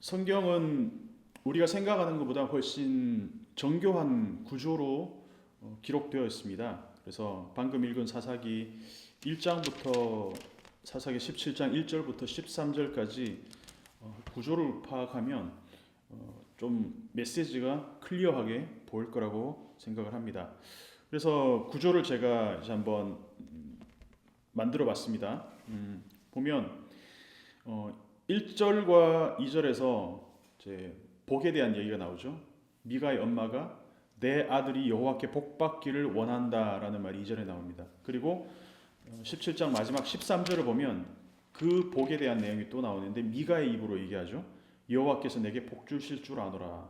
성경은 우리가 생각하는 것보다 훨씬 정교한 구조로 기록되어 있습니다. 그래서 방금 읽은 사사기 1장부터 사사기 17장 1절부터 13절까지 구조를 파악하면 좀 메시지가 클리어하게 보일 거라고 생각을 합니다. 그래서 구조를 제가 이제 한번 만들어 봤습니다. 보면 1절과 2절에서 이제 복에 대한 얘기가 나오죠. 미가의 엄마가 내 아들이 여호와께 복 받기를 원한다라는 말이 2절에 나옵니다. 그리고 17장 마지막 13절을 보면 그 복에 대한 내용이 또 나오는데 미가의 입으로 얘기하죠. 여호와께서 내게 복 주실 줄 아노라.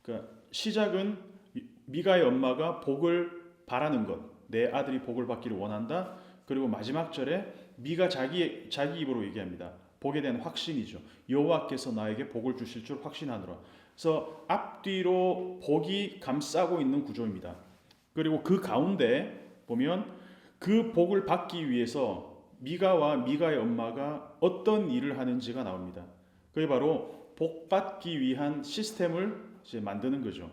그러니까 시작은 미가의 엄마가 복을 바라는 것, 내 아들이 복을 받기를 원한다. 그리고 마지막 절에 미가 자기 입으로 얘기합니다. 복에 대한 확신이죠. 여호와께서 나에게 복을 주실 줄 확신하노라. 그래서 앞뒤로 복이 감싸고 있는 구조입니다. 그리고 그 가운데 보면 그 복을 받기 위해서 미가와 미가의 엄마가 어떤 일을 하는지가 나옵니다. 그게 바로 복 받기 위한 시스템을 이제 만드는 거죠.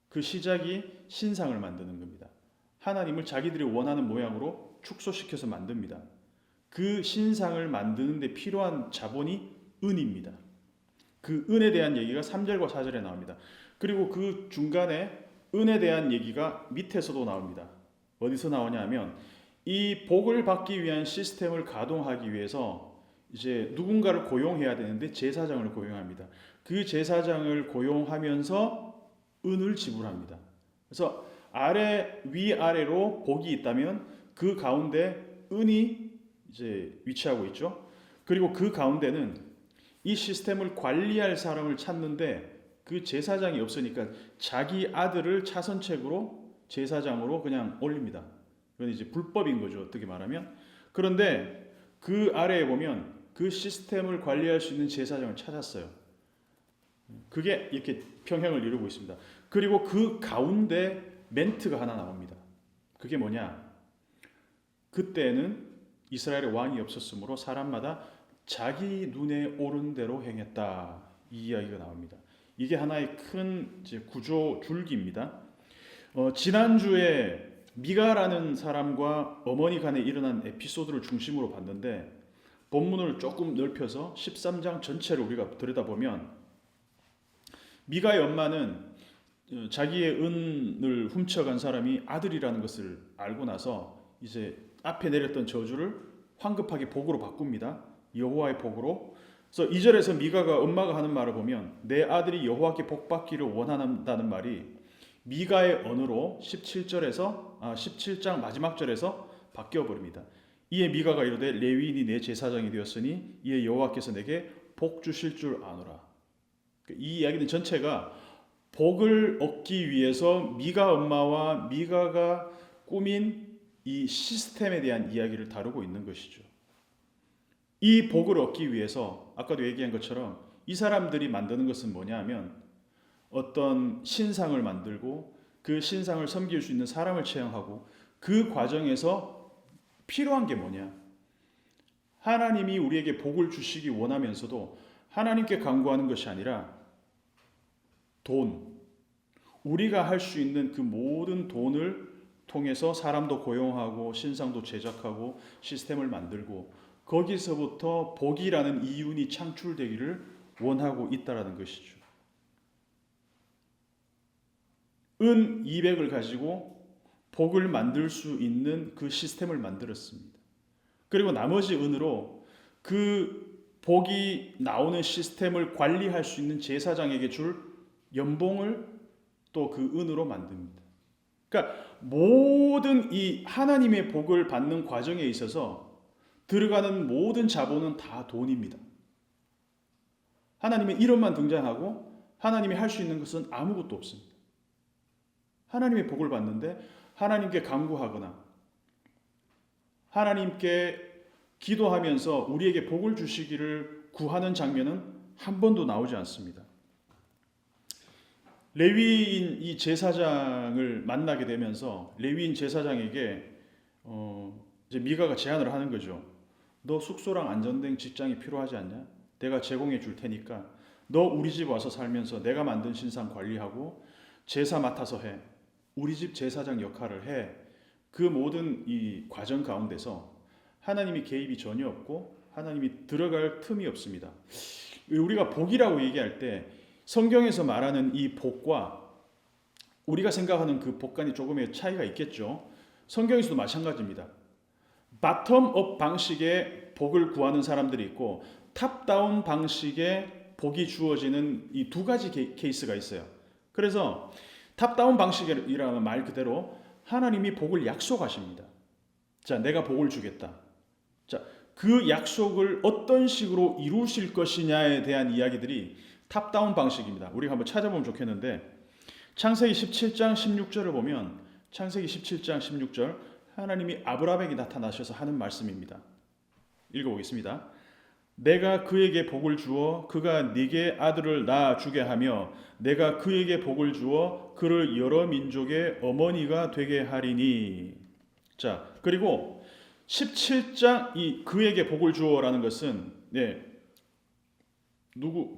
그 시작이 신상을 만드는 겁니다. 하나님을 자기들이 원하는 모양으로 축소시켜서 만듭니다. 그 신상을 만드는 데 필요한 자본이 은입니다. 그 은에 대한 얘기가 3절과 4절에 나옵니다. 그리고 그 중간에 은에 대한 얘기가 밑에서도 나옵니다. 어디서 나오냐 하면 이 복을 받기 위한 시스템을 가동하기 위해서 이제 누군가를 고용해야 되는데 제사장을 고용합니다. 그 제사장을 고용하면서 은을 지불합니다. 그래서 위아래로 복이 있다면 그 가운데 은이 이제 위치하고 있죠. 그리고 그 가운데는 이 시스템을 관리할 사람을 찾는데 그 제사장이 없으니까 자기 아들을 차선책으로 제사장으로 그냥 올립니다. 이건 이제 불법인 거죠. 어떻게 말하면. 그런데 그 아래에 보면 그 시스템을 관리할 수 있는 제사장을 찾았어요. 그게 이렇게 평행을 이루고 있습니다. 그리고 그 가운데 멘트가 하나 나옵니다. 그게 뭐냐? 그때는 이스라엘에 왕이 없었으므로 사람마다 자기 눈에 오른 대로 행했다. 이 이야기가 나옵니다. 이게 하나의 큰 이제 구조 줄기입니다. 지난주에 미가라는 사람과 어머니 간에 일어난 에피소드를 중심으로 봤는데 본문을 조금 넓혀서 13장 전체를 우리가 들여다보면 미가의 엄마는 자기의 은을 훔쳐간 사람이 아들이라는 것을 알고 나서 이제 앞에 내렸던 저주를 황급하게 복으로 바꿉니다. 여호와의 복으로. 그래서 2절에서 미가가 엄마가 하는 말을 보면 내 아들이 여호와께 복 받기를 원한다는 말이 미가의 언어로 17장 마지막 절에서 바뀌어 버립니다. 이에 미가가 이르되 레위인이 내 제사장이 되었으니 이에 여호와께서 내게 복 주실 줄 아노라. 이 이야기는 전체가 복을 얻기 위해서 미가 엄마와 미가가 꾸민 이 시스템에 대한 이야기를 다루고 있는 것이죠. 이 복을 얻기 위해서 아까도 얘기한 것처럼 이 사람들이 만드는 것은 뭐냐 하면 어떤 신상을 만들고 그 신상을 섬길 수 있는 사람을 채용하고 그 과정에서 필요한 게 뭐냐? 하나님이 우리에게 복을 주시기 원하면서도 하나님께 간구하는 것이 아니라 돈, 우리가 할 수 있는 그 모든 돈을 통해서 사람도 고용하고 신상도 제작하고 시스템을 만들고 거기서부터 복이라는 이윤이 창출되기를 원하고 있다라는 것이죠. 은 200을 가지고 복을 만들 수 있는 그 시스템을 만들었습니다. 그리고 나머지 은으로 그 복이 나오는 시스템을 관리할 수 있는 제사장에게 줄 연봉을 또 그 은으로 만듭니다. 그러니까 모든 이 하나님의 복을 받는 과정에 있어서 들어가는 모든 자본은 다 돈입니다. 하나님의 이름만 등장하고 하나님이 할 수 있는 것은 아무것도 없습니다. 하나님의 복을 받는데 하나님께 간구하거나 하나님께 기도하면서 우리에게 복을 주시기를 구하는 장면은 한 번도 나오지 않습니다. 레위인 이 제사장을 만나게 되면서 레위인 제사장에게 이제 미가가 제안을 하는 거죠. 너 숙소랑 안정된 직장이 필요하지 않냐? 내가 제공해 줄 테니까 너 우리 집 와서 살면서 내가 만든 신상 관리하고 제사 맡아서 해. 우리 집 제사장 역할을 해. 그 모든 이 과정 가운데서 하나님이 개입이 전혀 없고 하나님이 들어갈 틈이 없습니다. 우리가 복이라고 얘기할 때 성경에서 말하는 이 복과 우리가 생각하는 그 복 간이 조금의 차이가 있겠죠. 성경에서도 마찬가지입니다. 바텀업 방식의 복을 구하는 사람들이 있고 탑다운 방식의 복이 주어지는 이 두 가지 케이스가 있어요. 그래서 탑다운 방식이라는 말 그대로 하나님이 복을 약속하십니다. 자, 내가 복을 주겠다. 자, 그 약속을 어떤 식으로 이루실 것이냐에 대한 이야기들이 탑다운 방식입니다. 우리가 한번 찾아보면 좋겠는데 창세기 17장 16절을 보면 창세기 17장 16절 하나님이 아브라함에게 나타나셔서 하는 말씀입니다. 읽어보겠습니다. 내가 그에게 복을 주어 그가 네게 아들을 낳아 주게 하며 내가 그에게 복을 주어 그를 여러 민족의 어머니가 되게 하리니. 자, 그리고 17장 이 그에게 복을 주어라는 것은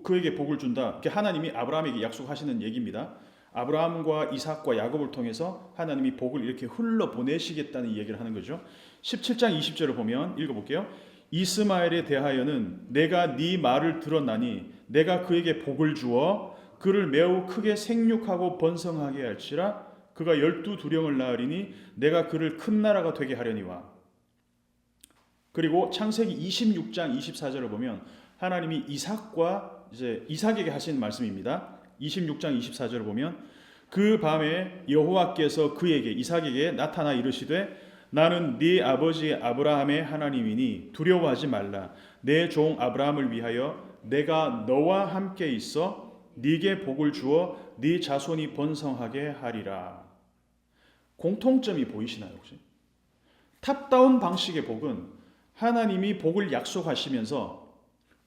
그에게 복을 준다. 하나님이 아브라함에게 약속하시는 얘기입니다. 아브라함과 이삭과 야곱을 통해서 하나님이 복을 이렇게 흘러 보내시겠다는 얘기를 하는 거죠. 17장 20절을 보면 읽어볼게요. 이스마엘에 대하여는 내가 네 말을 들었나니 내가 그에게 복을 주어 그를 매우 크게 생육하고 번성하게 할지라 그가 12두령을 낳으리니 내가 그를 큰 나라가 되게 하려니와. 그리고 창세기 26장 24절을 보면 하나님이 이삭에게 하신 말씀입니다. 26장 24절을 보면 그 밤에 여호와께서 그에게 이삭에게 나타나 이르시되 나는 네 아버지 아브라함의 하나님이니 두려워하지 말라. 내 종 아브라함을 위하여 내가 너와 함께 있어 네게 복을 주어 네 자손이 번성하게 하리라. 공통점이 보이시나요 혹시? 탑다운 방식의 복은 하나님이 복을 약속하시면서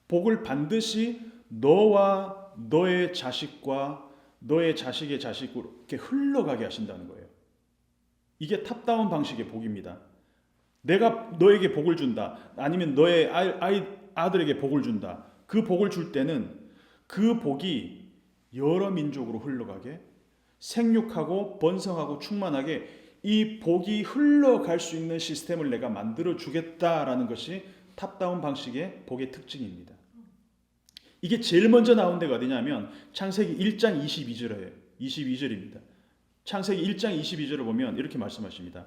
복을 반드시 너와 너의 자식과 너의 자식의 자식으로 이렇게 흘러가게 하신다는 거예요. 이게 탑다운 방식의 복입니다. 내가 너에게 복을 준다. 아니면 너의 아들에게 복을 준다. 그 복을 줄 때는 그 복이 여러 민족으로 흘러가게 생육하고 번성하고 충만하게 이 복이 흘러갈 수 있는 시스템을 내가 만들어 주겠다라는 것이 탑다운 방식의 복의 특징입니다. 이게 제일 먼저 나온 데가 어디냐면 창세기 1장 22절입니다. 창세기 1장 22절을 보면 이렇게 말씀하십니다.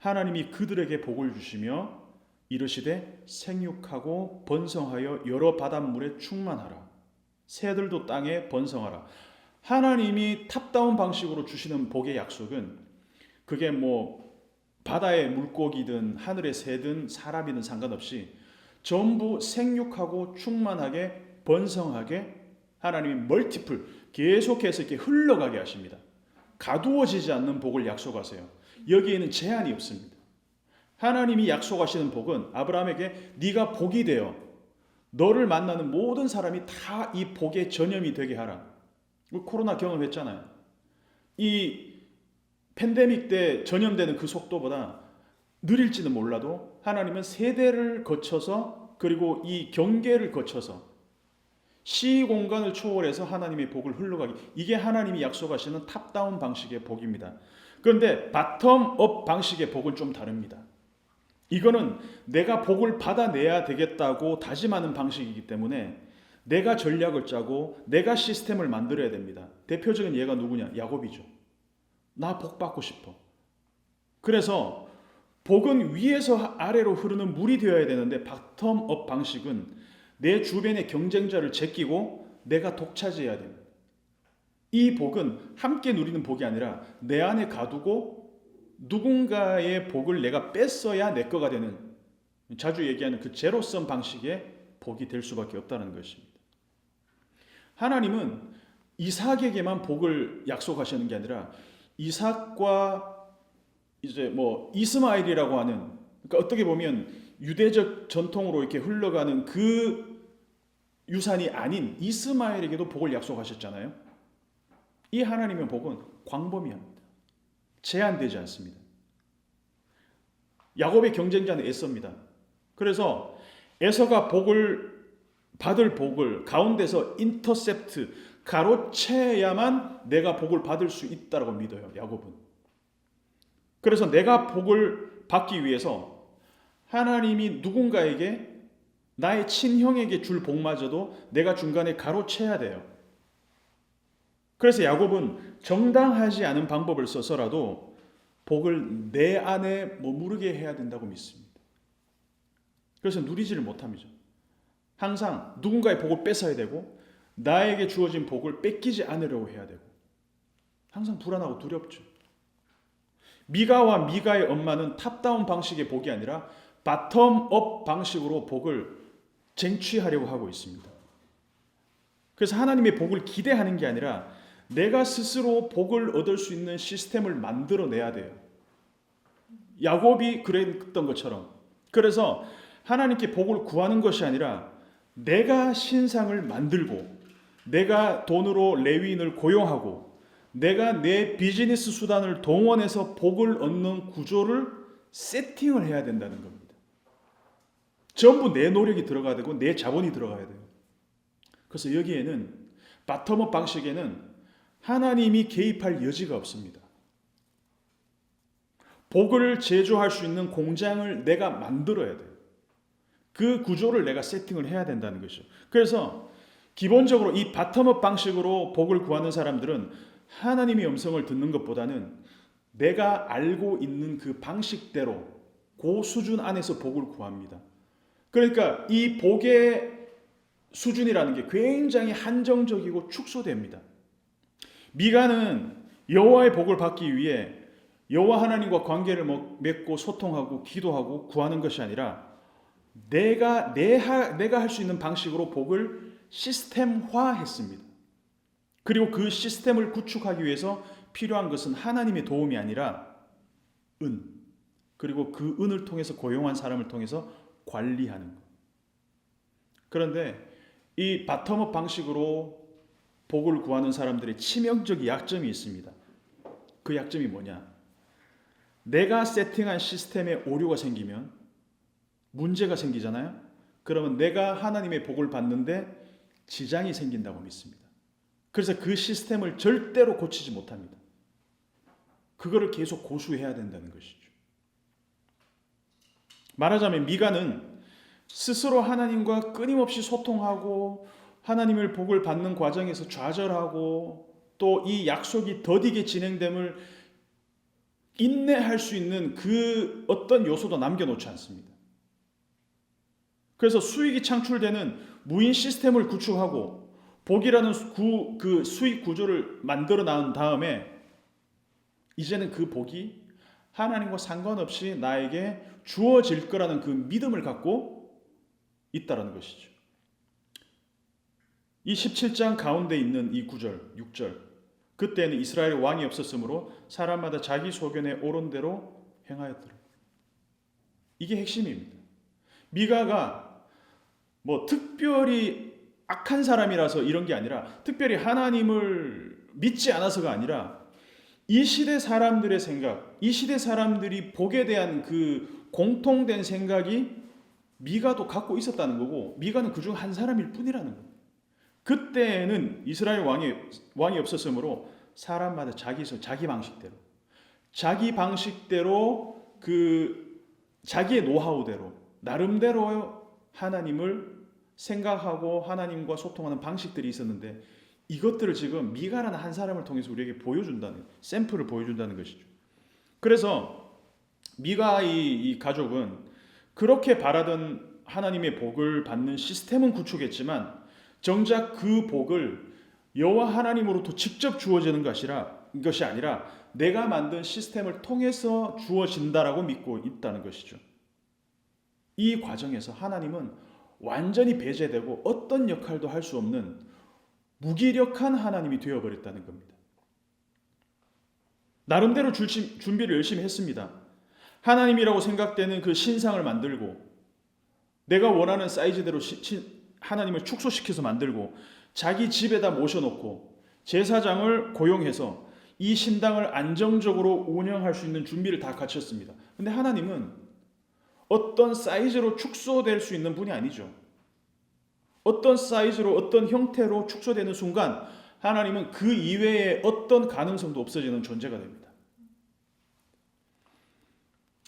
하나님이 그들에게 복을 주시며 이르시되 생육하고 번성하여 여러 바닷물에 충만하라. 새들도 땅에 번성하라. 하나님이 탑다운 방식으로 주시는 복의 약속은 그게 뭐 바다의 물고기든 하늘의 새든 사람이든 상관없이 전부 생육하고 충만하게 번성하게 하나님이 멀티플 계속해서 이렇게 흘러가게 하십니다. 가두어지지 않는 복을 약속하세요. 여기에는 제한이 없습니다. 하나님이 약속하시는 복은 아브라함에게 네가 복이 되어 너를 만나는 모든 사람이 다 이 복의 전염이 되게 하라. 코로나 경험했잖아요. 이 팬데믹 때 전염되는 그 속도보다 느릴지는 몰라도 하나님은 세대를 거쳐서 그리고 이 경계를 거쳐서 시 공간을 초월해서 하나님의 복을 흘러가기. 이게 하나님이 약속하시는 탑다운 방식의 복입니다. 그런데 바텀업 방식의 복은 좀 다릅니다. 이거는 내가 복을 받아내야 되겠다고 다짐하는 방식이기 때문에 내가 전략을 짜고 내가 시스템을 만들어야 됩니다. 대표적인 예가 누구냐? 야곱이죠. 나 복 받고 싶어. 그래서 복은 위에서 아래로 흐르는 물이 되어야 되는데 바텀업 방식은 내 주변의 경쟁자를 제끼고 내가 독차지해야 됩니다. 이 복은 함께 누리는 복이 아니라 내 안에 가두고 누군가의 복을 내가 뺐어야 내 거가 되는, 자주 얘기하는 그 제로섬 방식의 복이 될 수밖에 없다는 것입니다. 하나님은 이삭에게만 복을 약속하시는 게 아니라 이삭과 이제 뭐 이스마엘이라고 하는, 그러니까 어떻게 보면 유대적 전통으로 이렇게 흘러가는 그 유산이 아닌 이스마엘에게도 복을 약속하셨잖아요. 이 하나님의 복은 광범위합니다. 제한되지 않습니다. 야곱의 경쟁자는 에서입니다. 그래서 에서가 복을 받을 복을 가운데서 인터셉트, 가로채야만 내가 복을 받을 수 있다고 믿어요, 야곱은. 그래서 내가 복을 받기 위해서 하나님이 누군가에게, 나의 친형에게 줄 복마저도 내가 중간에 가로채야 돼요. 그래서 야곱은 정당하지 않은 방법을 써서라도 복을 내 안에 머무르게 해야 된다고 믿습니다. 그래서 누리지를 못합니다. 항상 누군가의 복을 뺏어야 되고 나에게 주어진 복을 뺏기지 않으려고 해야 되고 항상 불안하고 두렵죠. 미가와 미가의 엄마는 탑다운 방식의 복이 아니라 바텀업 방식으로 복을 쟁취하려고 하고 있습니다. 그래서 하나님의 복을 기대하는 게 아니라 내가 스스로 복을 얻을 수 있는 시스템을 만들어내야 돼요. 야곱이 그랬던 것처럼. 그래서 하나님께 복을 구하는 것이 아니라 내가 신상을 만들고 내가 돈으로 레위인을 고용하고 내가 내 비즈니스 수단을 동원해서 복을 얻는 구조를 세팅을 해야 된다는 겁니다. 전부 내 노력이 들어가야 되고 내 자본이 들어가야 돼요. 그래서 여기에는 바텀업 방식에는 하나님이 개입할 여지가 없습니다. 복을 제조할 수 있는 공장을 내가 만들어야 돼요. 그 구조를 내가 세팅을 해야 된다는 것이죠. 그래서 기본적으로 이 바텀업 방식으로 복을 구하는 사람들은 하나님의 음성을 듣는 것보다는 내가 알고 있는 그 방식대로 그 수준 안에서 복을 구합니다. 그러니까 이 복의 수준이라는 게 굉장히 한정적이고 축소됩니다. 미가는 여호와의 복을 받기 위해 여호와 하나님과 관계를 맺고 소통하고 기도하고 구하는 것이 아니라 내가 할 수 있는 방식으로 복을 시스템화했습니다. 그리고 그 시스템을 구축하기 위해서 필요한 것은 하나님의 도움이 아니라 은, 그리고 그 은을 통해서 고용한 사람을 통해서 관리하는 것. 그런데 이 바텀업 방식으로 복을 구하는 사람들의 치명적인 약점이 있습니다. 그 약점이 뭐냐? 내가 세팅한 시스템에 오류가 생기면 문제가 생기잖아요. 그러면 내가 하나님의 복을 받는데 지장이 생긴다고 믿습니다. 그래서 그 시스템을 절대로 고치지 못합니다. 그거를 계속 고수해야 된다는 것이죠. 말하자면 미가는 스스로 하나님과 끊임없이 소통하고 하나님의 복을 받는 과정에서 좌절하고 또 이 약속이 더디게 진행됨을 인내할 수 있는 그 어떤 요소도 남겨놓지 않습니다. 그래서 수익이 창출되는 무인 시스템을 구축하고 복이라는 그 수익 구조를 만들어 나온 다음에 이제는 그 복이 하나님과 상관없이 나에게 주어질 거라는 그 믿음을 갖고 있다는 것이죠. 이 17장 가운데 있는 이 9절, 6절 그때는 이스라엘 왕이 없었으므로 사람마다 자기 소견에 옳은 대로 행하였더라. 이게 핵심입니다. 미가가 뭐 특별히 악한 사람이라서 이런 게 아니라 특별히 하나님을 믿지 않아서가 아니라 이 시대 사람들의 생각, 이 시대 사람들이 복에 대한 그 공통된 생각이 미가도 갖고 있었다는 거고 미가는 그중 한 사람일 뿐이라는 거예요. 그때는 이스라엘 왕이 없었으므로 사람마다 자기 방식대로 그 자기의 노하우대로 나름대로 하나님을 생각하고 하나님과 소통하는 방식들이 있었는데 이것들을 지금 미가라는 한 사람을 통해서 우리에게 보여준다는 샘플을 보여준다는 것이죠. 그래서 미가의 이 가족은 그렇게 바라던 하나님의 복을 받는 시스템은 구축했지만 정작 그 복을 여호와 하나님으로부터 직접 주어지는 것이 아니라 내가 만든 시스템을 통해서 주어진다라고 믿고 있다는 것이죠. 이 과정에서 하나님은 완전히 배제되고 어떤 역할도 할 수 없는 무기력한 하나님이 되어버렸다는 겁니다. 나름대로 준비를 열심히 했습니다. 하나님이라고 생각되는 그 신상을 만들고 내가 원하는 사이즈대로 하나님을 축소시켜서 만들고 자기 집에다 모셔놓고 제사장을 고용해서 이 신당을 안정적으로 운영할 수 있는 준비를 다 갖췄습니다. 근데 하나님은 어떤 사이즈로 축소될 수 있는 분이 아니죠. 어떤 사이즈로 어떤 형태로 축소되는 순간 하나님은 그 이외에 어떤 가능성도 없어지는 존재가 됩니다.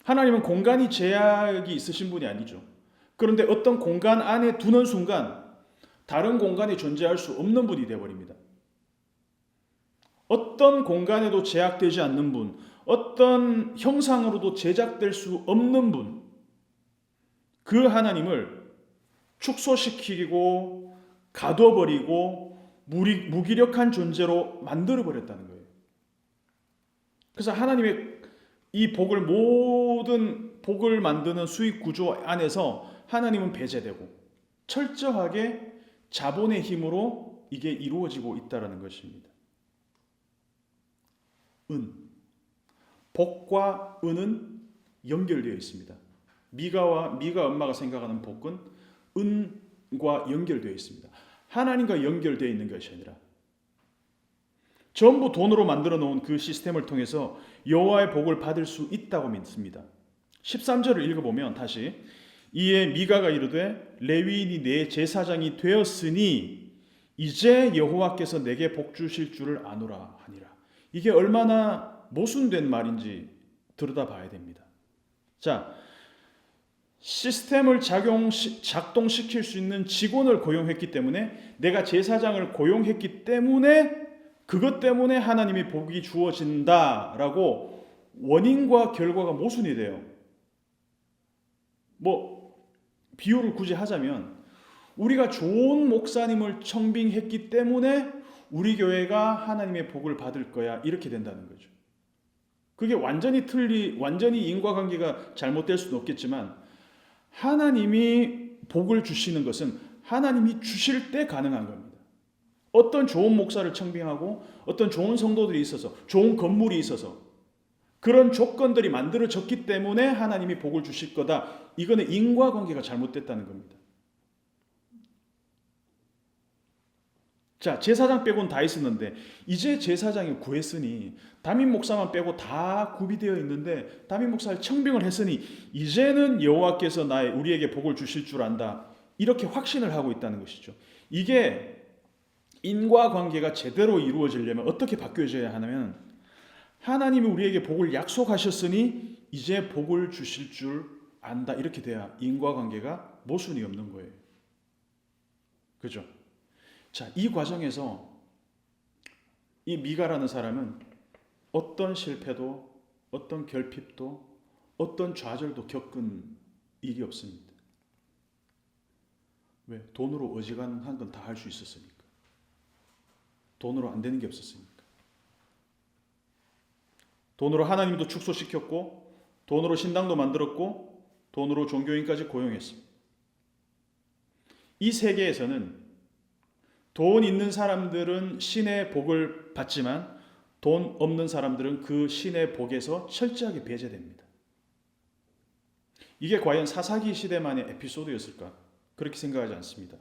하나님은 공간이 제약이 있으신 분이 아니죠. 그런데 어떤 공간 안에 두는 순간 다른 공간이 존재할 수 없는 분이 되어버립니다. 어떤 공간에도 제약되지 않는 분, 어떤 형상으로도 제작될 수 없는 분, 그 하나님을 축소시키고 가둬버리고 무기력한 존재로 만들어버렸다는 거예요. 그래서 하나님의 이 모든 복을 만드는 수익 구조 안에서 하나님은 배제되고 철저하게 자본의 힘으로 이게 이루어지고 있다는 것입니다. 복과 은은 연결되어 있습니다. 미가 엄마가 생각하는 복은 은과 연결되어 있습니다. 하나님과 연결되어 있는 것이 아니라 전부 돈으로 만들어 놓은 그 시스템을 통해서 여호와의 복을 받을 수 있다고 믿습니다. 13절을 읽어보면 다시 이에 미가가 이르되 레위인이 내 제사장이 되었으니 이제 여호와께서 내게 복 주실 줄을 아노라 하니라. 이게 얼마나 모순된 말인지 들여다봐야 됩니다. 자, 시스템을 작동시킬 수 있는 직원을 고용했기 때문에 내가 제사장을 고용했기 때문에 그것 때문에 하나님의 복이 주어진다라고 원인과 결과가 모순이 돼요. 비유를 굳이 하자면 우리가 좋은 목사님을 청빙했기 때문에 우리 교회가 하나님의 복을 받을 거야 이렇게 된다는 거죠. 그게 완전히 인과관계가 잘못될 수는 없겠지만 하나님이 복을 주시는 것은 하나님이 주실 때 가능한 겁니다. 어떤 좋은 목사를 청빙하고 어떤 좋은 성도들이 있어서 좋은 건물이 있어서 그런 조건들이 만들어졌기 때문에 하나님이 복을 주실 거다. 이거는 인과관계가 잘못됐다는 겁니다. 자, 제사장 빼고는 다 있었는데 이제 제사장이 구했으니 담임 목사만 빼고 다 구비되어 있는데 담임 목사를 청빙을 했으니 이제는 여호와께서 우리에게 복을 주실 줄 안다. 이렇게 확신을 하고 있다는 것이죠. 이게 인과관계가 제대로 이루어지려면 어떻게 바뀌어져야 하냐면 하나님이 우리에게 복을 약속하셨으니 이제 복을 주실 줄 안다. 이렇게 돼야 인과관계가 모순이 없는 거예요. 그죠? 자, 이 과정에서 이 미가라는 사람은 어떤 실패도 어떤 결핍도 어떤 좌절도 겪은 일이 없습니다. 왜? 돈으로 어지간한 건 다 할 수 있었으니까. 돈으로 안 되는 게 없었으니까. 돈으로 하나님도 축소시켰고 돈으로 신당도 만들었고 돈으로 종교인까지 고용했습니다. 이 세계에서는 돈 있는 사람들은 신의 복을 받지만 돈 없는 사람들은 그 신의 복에서 철저하게 배제됩니다. 이게 과연 사사기 시대만의 에피소드였을까? 그렇게 생각하지 않습니다.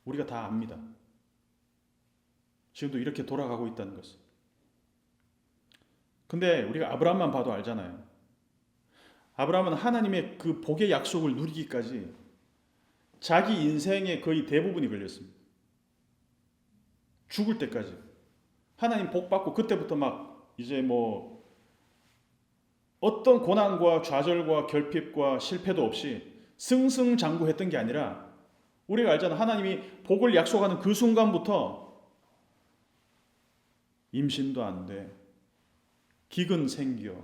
우리가 다 압니다. 지금도 이렇게 돌아가고 있다는 것을. 근데 우리가 아브라함만 봐도 알잖아요. 아브라함은 하나님의 그 복의 약속을 누리기까지 자기 인생의 거의 대부분이 걸렸습니다. 죽을 때까지. 하나님 복 받고 그때부터 막 이제 어떤 고난과 좌절과 결핍과 실패도 없이 승승장구했던 게 아니라 우리가 알잖아. 하나님이 복을 약속하는 그 순간부터 임신도 안 돼. 기근 생겨.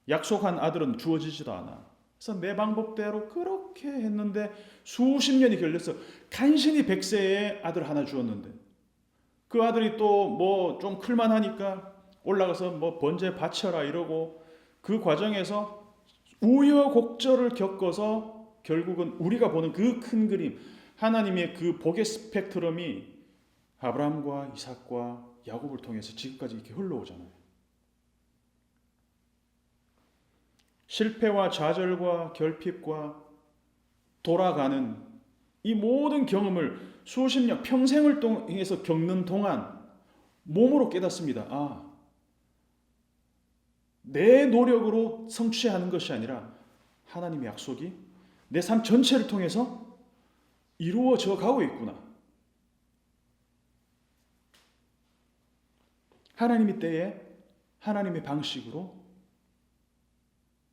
약속한 아들은 주어지지도 않아. 그래서 내 방법대로 그렇게 했는데 수십 년이 걸려서 간신히 100세에 아들 하나 주었는데 그 아들이 또 좀 클만하니까 올라가서 번제 바쳐라 이러고 그 과정에서 우여곡절을 겪어서 결국은 우리가 보는 그 큰 그림 하나님의 그 복의 스펙트럼이 아브라함과 이삭과 야곱을 통해서 지금까지 이렇게 흘러오잖아요. 실패와 좌절과 결핍과 돌아가는 이 모든 경험을 수십 년 평생을 통해서 겪는 동안 몸으로 깨닫습니다. 내 노력으로 성취하는 것이 아니라 하나님의 약속이 내 삶 전체를 통해서 이루어져 가고 있구나. 하나님의 때에 하나님의 방식으로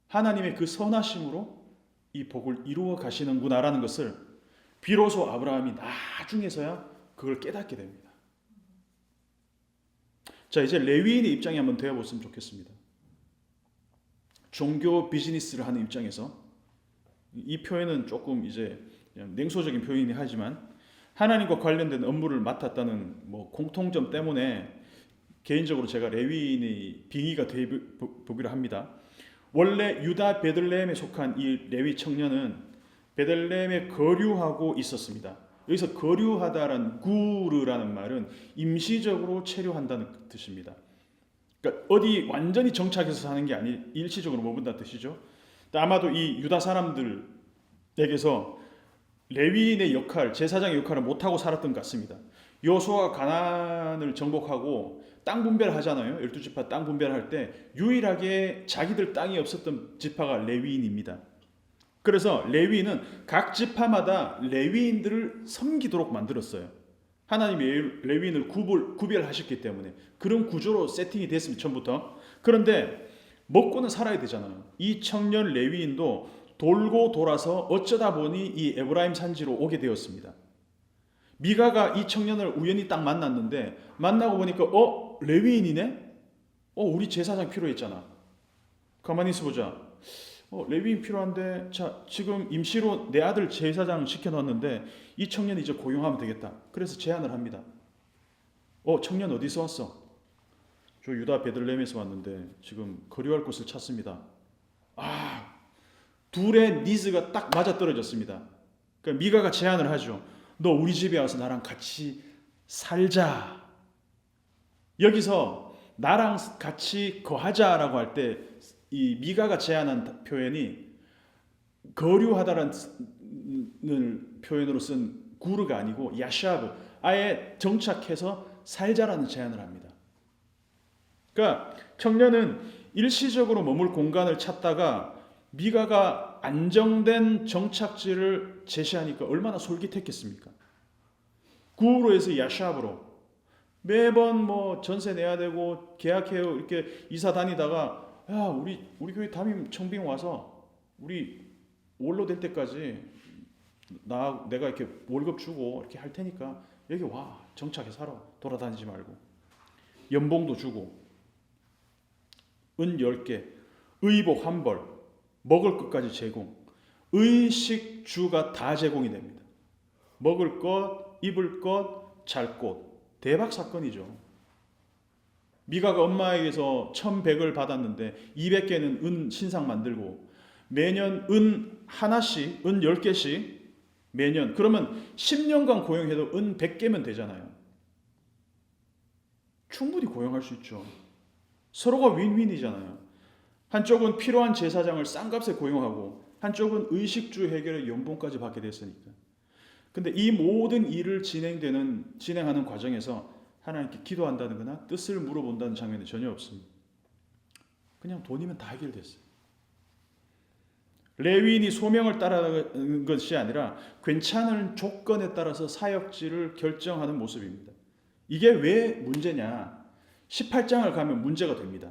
하나님의 그 선하심으로 이 복을 이루어 가시는구나라는 것을 비로소 아브라함이 나중에서야 그걸 깨닫게 됩니다. 자, 이제 레위인의 입장에 한번 되어봤으면 좋겠습니다. 종교 비즈니스를 하는 입장에서 이 표현은 조금 이제 그냥 냉소적인 표현이긴 하지만 하나님과 관련된 업무를 맡았다는 뭐 공통점 때문에 개인적으로 제가 레위인의 빙의가 되보기로 합니다. 원래 유다 베들레헴에 속한 이 레위 청년은 베들레헴에 거류하고 있었습니다. 여기서 거류하다라는 구르라는 말은 임시적으로 체류한다는 뜻입니다. 그러니까 어디 완전히 정착해서 사는 게 아니 일시적으로 머문다는 뜻이죠. 아마도 이 유다 사람들에게서 레위인의 역할, 제사장의 역할을 못하고 살았던 것 같습니다. 여호수아가 가나안을 정복하고 땅 분배를 하잖아요. 12지파 땅 분배를 할 때 유일하게 자기들 땅이 없었던 지파가 레위인입니다. 그래서 레위인은 각 지파마다 레위인들을 섬기도록 만들었어요. 하나님이 레위인을 구별하셨기 때문에 그런 구조로 세팅이 됐습니다. 처음부터. 그런데 먹고는 살아야 되잖아요. 이 청년 레위인도 돌고 돌아서 어쩌다 보니 이 에브라임 산지로 오게 되었습니다. 미가가 이 청년을 우연히 딱 만났는데 만나고 보니까 레위인이네? 우리 제사장 필요했잖아. 가만히 있어보자. 레위인 필요한데 자 지금 임시로 내 아들 제사장 시켜놨는데 이 청년 이제 고용하면 되겠다. 그래서 제안을 합니다. 청년 어디서 왔어? 저 유다 베들레헴에서 왔는데 지금 거류할 곳을 찾습니다. 둘의 니즈가 딱 맞아떨어졌습니다. 그러니까 미가가 제안을 하죠. 너 우리 집에 와서 나랑 같이 살자. 여기서 나랑 같이 거하자라고 할 때 이 미가가 제안한 표현이 거류하다라는 표현으로 쓴 구르가 아니고 야샤브, 아예 정착해서 살자라는 제안을 합니다. 그러니까 청년은 일시적으로 머물 공간을 찾다가 미가가 안정된 정착지를 제시하니까 얼마나 솔깃했겠습니까? 구르에서 야샤브로 매번 뭐 전세 내야 되고 계약해요 이렇게 이사 다니다가 야 우리 교회 담임 청빙 와서 우리 원로 될 때까지 내가 이렇게 월급 주고 이렇게 할 테니까 여기 와 정착해 살아 돌아다니지 말고 연봉도 주고 은 10개 의복 한 벌 먹을 것까지 제공 의식주가 다 제공이 됩니다. 먹을 것 입을 것 잘 곳 대박 사건이죠. 미가가 엄마에게서 1,100을 받았는데 200개는 은 신상 만들고 매년 은 하나씩, 은 10개씩 매년 그러면 10년간 고용해도 은 100개면 되잖아요. 충분히 고용할 수 있죠. 서로가 윈윈이잖아요. 한쪽은 필요한 제사장을 싼 값에 고용하고 한쪽은 의식주 해결의 연봉까지 받게 됐으니까. 근데 이 모든 일을 진행하는 과정에서 하나님께 기도한다는 거나 뜻을 물어본다는 장면이 전혀 없습니다. 그냥 돈이면 다 해결됐어요. 레위인이 소명을 따르는 것이 아니라 괜찮은 조건에 따라서 사역지를 결정하는 모습입니다. 이게 왜 문제냐? 18장을 가면 문제가 됩니다.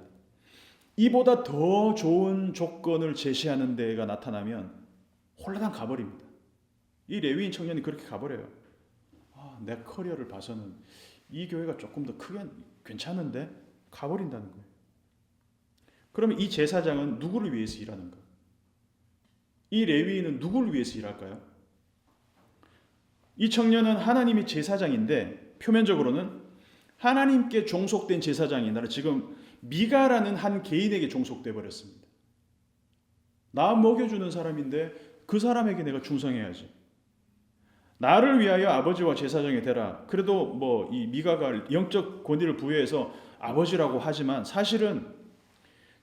이보다 더 좋은 조건을 제시하는 데가 나타나면 홀라당 가버립니다. 이 레위인 청년이 그렇게 가버려요. 내 커리어를 봐서는 이 교회가 조금 더 크게 괜찮은데 가버린다는 거예요. 그러면 이 제사장은 누구를 위해서 일하는가? 이 레위인은 누구를 위해서 일할까요? 이 청년은 하나님의 제사장인데 표면적으로는 하나님께 종속된 제사장이 아니라 지금 미가라는 한 개인에게 종속돼 버렸습니다. 나 먹여주는 사람인데 그 사람에게 내가 충성해야지. 나를 위하여 아버지와 제사장이 되라. 그래도 뭐 이 미가가 영적 권위를 부여해서 아버지라고 하지만 사실은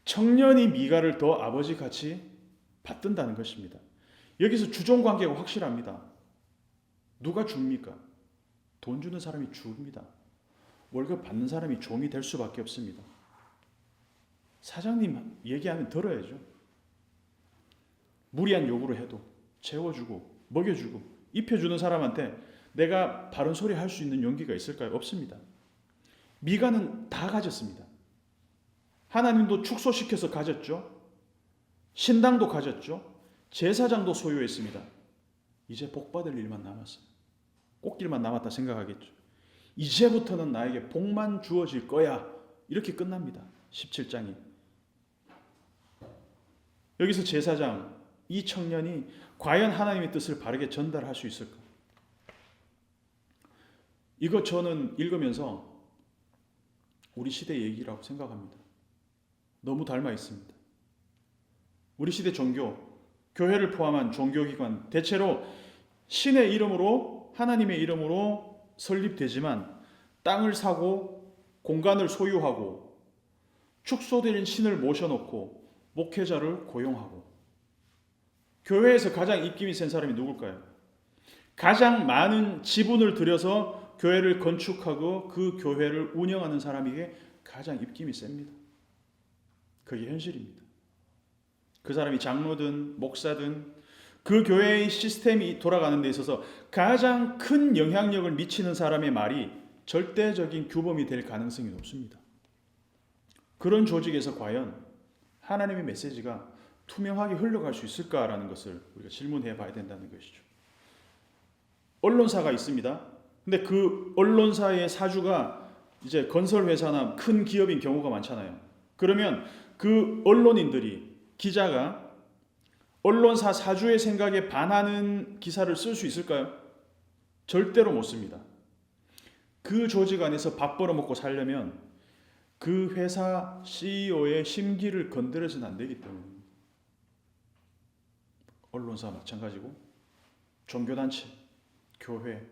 청년이 미가를 더 아버지 같이 받든다는 것입니다. 여기서 주종 관계가 확실합니다. 누가 줍니까? 돈 주는 사람이 줍니다. 월급 받는 사람이 종이 될 수밖에 없습니다. 사장님 얘기하면 들어야죠. 무리한 요구를 해도 채워주고 먹여주고 입혀주는 사람한테 내가 바른 소리 할 수 있는 용기가 있을까요? 없습니다. 미가는 다 가졌습니다. 하나님도 축소시켜서 가졌죠. 신당도 가졌죠. 제사장도 소유했습니다. 이제 복받을 일만 남았어요. 꽃길만 남았다 생각하겠죠. 이제부터는 나에게 복만 주어질 거야. 이렇게 끝납니다. 17장이. 여기서 제사장, 이 청년이 과연 하나님의 뜻을 바르게 전달할 수 있을까? 이거 저는 읽으면서 우리 시대 얘기라고 생각합니다. 너무 닮아 있습니다. 우리 시대 종교, 교회를 포함한 종교기관 대체로 신의 이름으로 하나님의 이름으로 설립되지만 땅을 사고 공간을 소유하고 축소된 신을 모셔놓고 목회자를 고용하고 교회에서 가장 입김이 센 사람이 누굴까요? 가장 많은 지분을 들여서 교회를 건축하고 그 교회를 운영하는 사람에게 가장 입김이 셉니다. 그게 현실입니다. 그 사람이 장로든 목사든 그 교회의 시스템이 돌아가는 데 있어서 가장 큰 영향력을 미치는 사람의 말이 절대적인 규범이 될 가능성이 높습니다. 그런 조직에서 과연 하나님의 메시지가 투명하게 흘러갈 수 있을까라는 것을 우리가 질문해 봐야 된다는 것이죠. 언론사가 있습니다. 근데 그 언론사의 사주가 이제 건설회사나 큰 기업인 경우가 많잖아요. 그러면 그 언론인들이 기자가 언론사 사주의 생각에 반하는 기사를 쓸 수 있을까요? 절대로 못 씁니다. 그 조직 안에서 밥 벌어먹고 살려면 그 회사 CEO의 심기를 건드려서는 안 되기 때문입니다. 언론사 마찬가지고 종교단체, 교회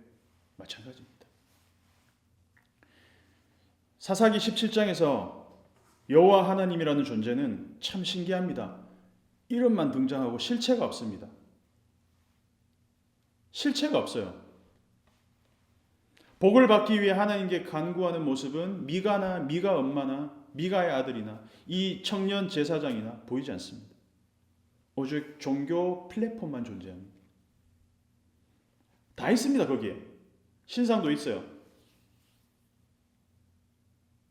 마찬가지입니다. 사사기 17장에서 여호와 하나님이라는 존재는 참 신기합니다. 이름만 등장하고 실체가 없습니다. 실체가 없어요. 복을 받기 위해 하나님께 간구하는 모습은 미가나 미가 엄마나 미가의 아들이나 이 청년 제사장이나 보이지 않습니다. 오직 종교 플랫폼만 존재합니다. 다 있습니다. 거기에 신상도 있어요.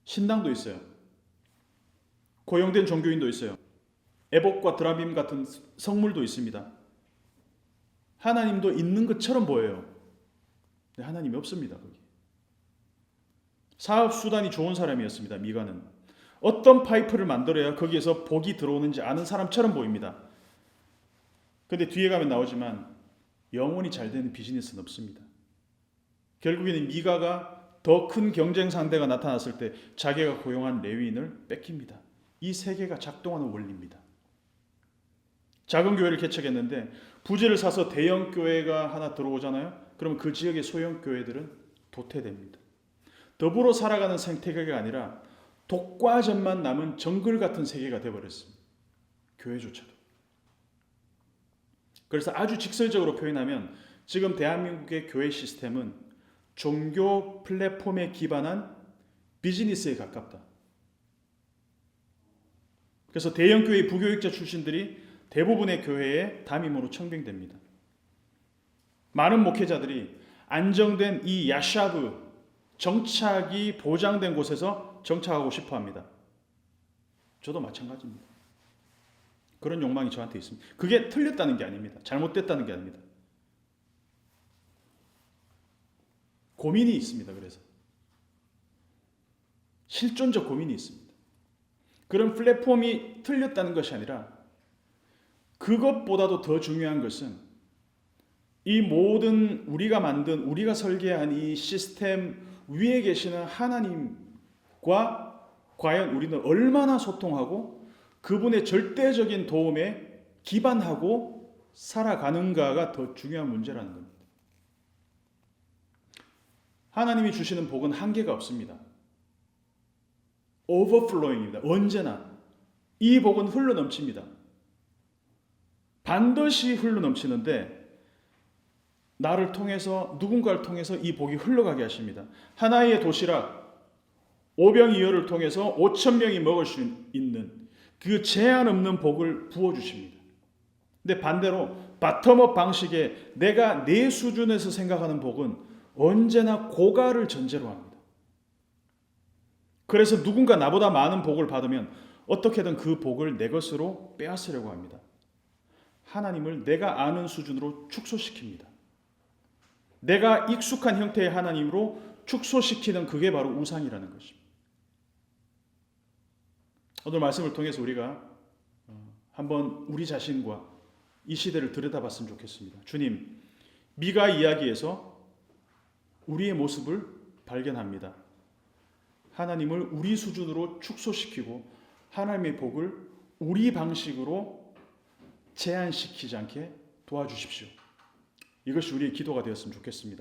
신당도 있어요. 고용된 종교인도 있어요. 에봇과 드라빔 같은 성물도 있습니다. 하나님도 있는 것처럼 보여요. 근데 하나님이 없습니다. 거기. 사업 수단이 좋은 사람이었습니다. 미가는. 어떤 파이프를 만들어야 거기에서 복이 들어오는지 아는 사람처럼 보입니다. 근데 뒤에 가면 나오지만 영원히 잘 되는 비즈니스는 없습니다. 결국에는 미가가 더 큰 경쟁 상대가 나타났을 때 자기가 고용한 레위인을 뺏깁니다. 이 세계가 작동하는 원리입니다. 작은 교회를 개척했는데 부지를 사서 대형 교회가 하나 들어오잖아요. 그럼 그 지역의 소형 교회들은 도태됩니다. 더불어 살아가는 생태계가 아니라 독과점만 남은 정글 같은 세계가 되어버렸습니다. 교회조차도. 그래서 아주 직설적으로 표현하면 지금 대한민국의 교회 시스템은 종교 플랫폼에 기반한 비즈니스에 가깝다. 그래서 대형 교회 부교육자 출신들이 대부분의 교회에 담임으로 청빙됩니다. 많은 목회자들이 안정된 이 야샤브 정착이 보장된 곳에서 정착하고 싶어 합니다. 저도 마찬가지입니다. 그런 욕망이 저한테 있습니다. 그게 틀렸다는 게 아닙니다. 잘못됐다는 게 아닙니다. 고민이 있습니다. 그래서 실존적 고민이 있습니다. 그런 플랫폼이 틀렸다는 것이 아니라 그것보다도 더 중요한 것은 이 모든 우리가 만든 우리가 설계한 이 시스템 위에 계시는 하나님과 과연 우리는 얼마나 소통하고 그분의 절대적인 도움에 기반하고 살아가는가가 더 중요한 문제라는 겁니다. 하나님이 주시는 복은 한계가 없습니다. 오버플로잉입니다. 언제나 이 복은 흘러넘칩니다. 반드시 흘러넘치는데 나를 통해서 누군가를 통해서 이 복이 흘러가게 하십니다. 하나의 도시락 5병2혈을 통해서 5,000명이 먹을 수 있는 그 제한 없는 복을 부어주십니다. 근데 반대로 바텀업 방식의 내가 내 수준에서 생각하는 복은 언제나 고가를 전제로 합니다. 그래서 누군가 나보다 많은 복을 받으면 어떻게든 그 복을 내 것으로 빼앗으려고 합니다. 하나님을 내가 아는 수준으로 축소시킵니다. 내가 익숙한 형태의 하나님으로 축소시키는 그게 바로 우상이라는 것입니다. 오늘 말씀을 통해서 우리가 한번 우리 자신과 이 시대를 들여다봤으면 좋겠습니다. 주님, 미가 이야기에서 우리의 모습을 발견합니다. 하나님을 우리 수준으로 축소시키고 하나님의 복을 우리 방식으로 제한시키지 않게 도와주십시오. 이것이 우리의 기도가 되었으면 좋겠습니다.